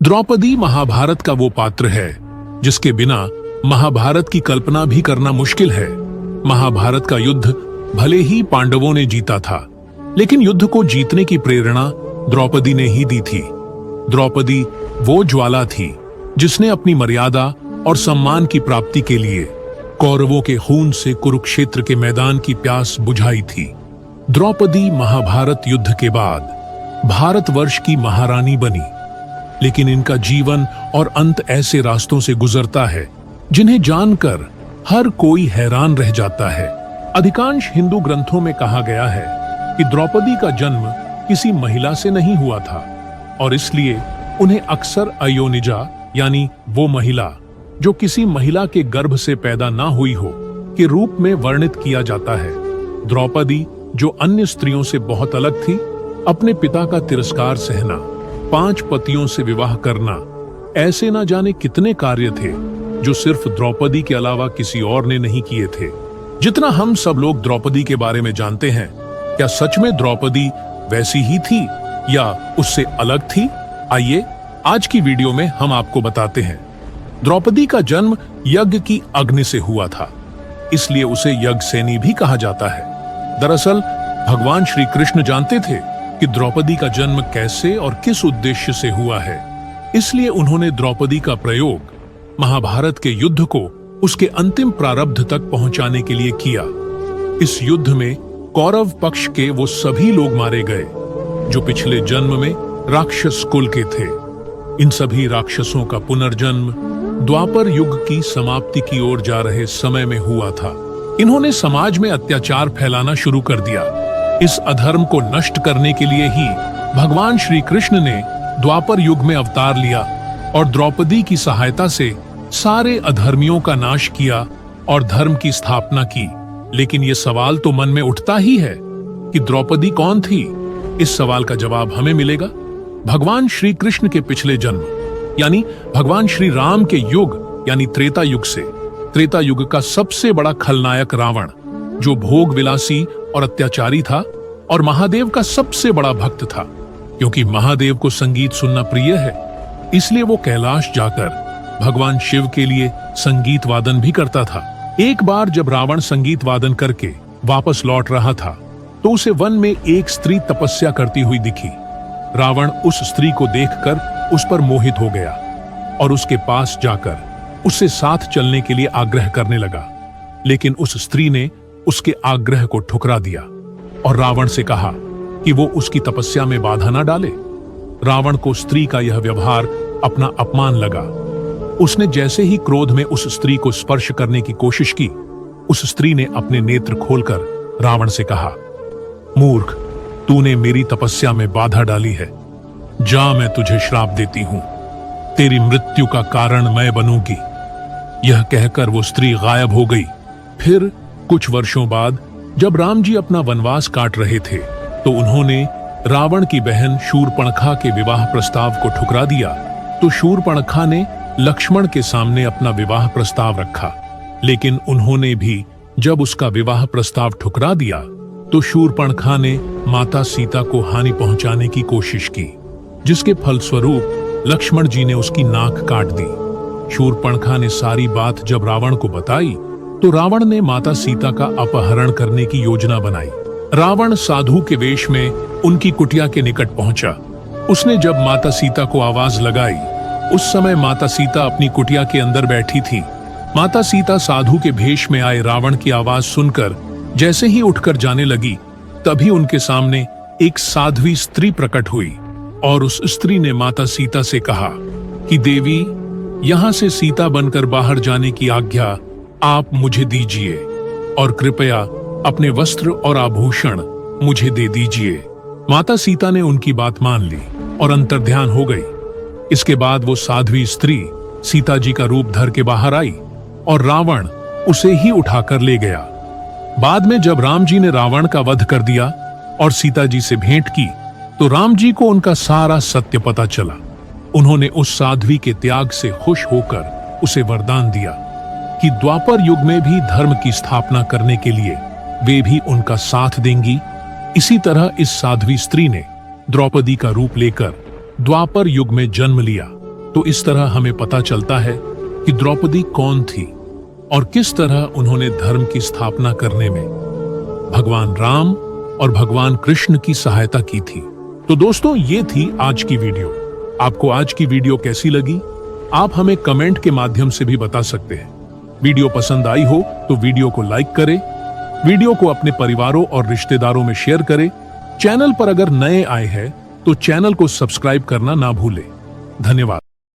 द्रौपदी महाभारत का वो पात्र है जिसके बिना महाभारत की कल्पना भी करना मुश्किल है। महाभारत का युद्ध भले ही पांडवों ने जीता था, लेकिन युद्ध को जीतने की प्रेरणा द्रौपदी ने ही दी थी। द्रौपदी वो ज्वाला थी जिसने अपनी मर्यादा और सम्मान की प्राप्ति के लिए कौरवों के खून से कुरुक्षेत्र के मैदान की प्यास बुझाई थी। द्रौपदी महाभारत युद्ध के बाद भारतवर्ष की महारानी बनी, लेकिन इनका जीवन और अंत ऐसे रास्तों से गुजरता है जिन्हें जानकर हर कोई हैरान रह जाता है। अधिकांश हिंदू ग्रंथों में कहा गया है कि द्रौपदी का जन्म किसी महिला से नहीं हुआ था और इसलिए उन्हें अक्सर अयोनिजा यानी वो महिला जो किसी महिला के गर्भ से पैदा ना हुई हो के रूप में वर्णित किया जाता है। द्रौपदी जो अन्य स्त्रियों से बहुत अलग थी, अपने पिता का तिरस्कार सहना, 5 पतियों से विवाह करना, ऐसे ना जाने कितने कार्य थे जो सिर्फ द्रौपदी के अलावा किसी और ने नहीं किए थे। जितना हम सब लोग द्रौपदी के बारे में जानते हैं, क्या सच में द्रौपदी वैसी ही थी या उससे अलग थी? आइए आज की वीडियो में हम आपको बताते हैं। द्रौपदी का जन्म यज्ञ की अग्नि से हुआ था, इसलिए उसे यज्ञसेनी भी कहा जाता है। दरअसल भगवान श्री कृष्ण जानते थे कि द्रौपदी का जन्म कैसे और किस उद्देश्य से हुआ है, इसलिए उन्होंने द्रौपदी का प्रयोग महाभारत के युद्ध को उसके अंतिम प्रारब्ध तक पहुंचाने के लिए किया। इस युद्ध में कौरव पक्ष के वो सभी लोग मारे गए जो पिछले जन्म में राक्षस कुल के थे। इन सभी राक्षसों का पुनर्जन्म द्वापर युग की समाप्ति की ओर जा रहे समय में हुआ था। इन्होंने समाज में अत्याचार फैलाना शुरू कर दिया। इस अधर्म को नष्ट करने के लिए ही भगवान श्री कृष्ण ने द्वापर युग में अवतार लिया और द्रौपदी की सहायता से सारे अधर्मियों का नाश किया और धर्म की स्थापना की। लेकिन ये सवाल तो मन में उठता ही है कि द्रौपदी कौन थी? इस सवाल का जवाब हमें मिलेगा भगवान श्री कृष्ण के पिछले जन्म यानी भगवान श्री राम के युग यानी त्रेता युग से। त्रेता युग का सबसे बड़ा खलनायक रावण, जो भोग विलासी और अत्याचारी था और महादेव का सबसे बड़ा भक्त था। क्योंकि महादेव को संगीत सुनना प्रिय है, इसलिए वो कैलाश जाकर भगवान शिव के लिए संगीत वादन भी करता था। एक बार जब रावण संगीत वादन करके वापस लौट रहा था तो उसे वन में एक स्त्री तपस्या करती हुई दिखी। रावण उस स्त्री को देखकर उस पर मोहित हो गया और उसके पास जाकर उससे साथ चलने के लिए आग्रह करने लगा, लेकिन उस स्त्री ने उसके आग्रह को ठुकरा दिया और रावण से कहा कि वो उसकी तपस्या में बाधा ना डाले। रावण को स्त्री का यह व्यवहार अपना अपमान लगा। उसने जैसे ही क्रोध में उस स्त्री को स्पर्श करने की कोशिश की, उस स्त्री ने अपने नेत्र खोलकर रावण से कहा, मूर्ख, तूने मेरी तपस्या में बाधा डाली है। जा, मैं तुझे श्राप देती हूं। तेरी मृत्यु का कारण मैं बनूंगी। यह कहकर वो स्त्री गायब हो गई। फिर कुछ वर्षों बाद जब राम जी अपना वनवास काट रहे थे तो उन्होंने रावण की बहन शूर्पणखा के विवाह प्रस्ताव को ठुकरा दिया। तो शूर्पणखा ने लक्ष्मण के सामने अपना विवाह प्रस्ताव रखा, लेकिन उन्होंने भी जब उसका विवाह प्रस्ताव ठुकरा दिया तो शूर्पणखा ने माता सीता को हानि पहुंचाने की कोशिश की, जिसके फलस्वरूप लक्ष्मण जी ने उसकी नाक काट दी। शूर्पणखा ने सारी बात जब रावण को बताई तो रावण ने माता सीता का अपहरण करने की योजना बनाई। रावण साधु के वेश में उनकी कुटिया के निकट पहुंचा। उसने जब माता सीता को आवाज लगाई, उस समय माता सीता अपनी कुटिया के अंदर बैठी थी। माता सीता साधु के भेष में आए रावण की आवाज सुनकर जैसे ही उठकर जाने लगी, तभी उनके सामने एक साध्वी स्त्री प्रकट हुई और उस स्त्री ने माता सीता से कहा कि देवी, यहां से सीता बनकर बाहर जाने की आज्ञा आप मुझे दीजिए और कृपया अपने वस्त्र और आभूषण मुझे दे दीजिए। माता सीता ने उनकी बात मान ली और अंतर्ध्यान हो गई। इसके बाद वो साध्वी स्त्री सीता जी का रूप धर के बाहर आई और रावण उसे ही उठाकर ले गया। बाद में जब राम जी ने रावण का वध कर दिया और सीता जी से भेंट की तो राम जी को उनका सारा सत्य पता चला। उन्होंने उस साध्वी के त्याग से खुश होकर उसे वरदान दिया कि द्वापर युग में भी धर्म की स्थापना करने के लिए वे भी उनका साथ देंगी। इसी तरह इस साध्वी स्त्री ने द्रौपदी का रूप लेकर द्वापर युग में जन्म लिया। तो इस तरह हमें पता चलता है कि द्रौपदी कौन थी और किस तरह उन्होंने धर्म की स्थापना करने में भगवान राम और भगवान कृष्ण की सहायता की थी। तो दोस्तों, ये थी आज की वीडियो। आपको आज की वीडियो कैसी लगी आप हमें कमेंट के माध्यम से भी बता सकते हैं। वीडियो पसंद आई हो तो वीडियो को लाइक करें, वीडियो को अपने परिवारों और रिश्तेदारों में शेयर करें। चैनल पर अगर नए आए हैं तो चैनल को सब्सक्राइब करना ना भूलें। धन्यवाद।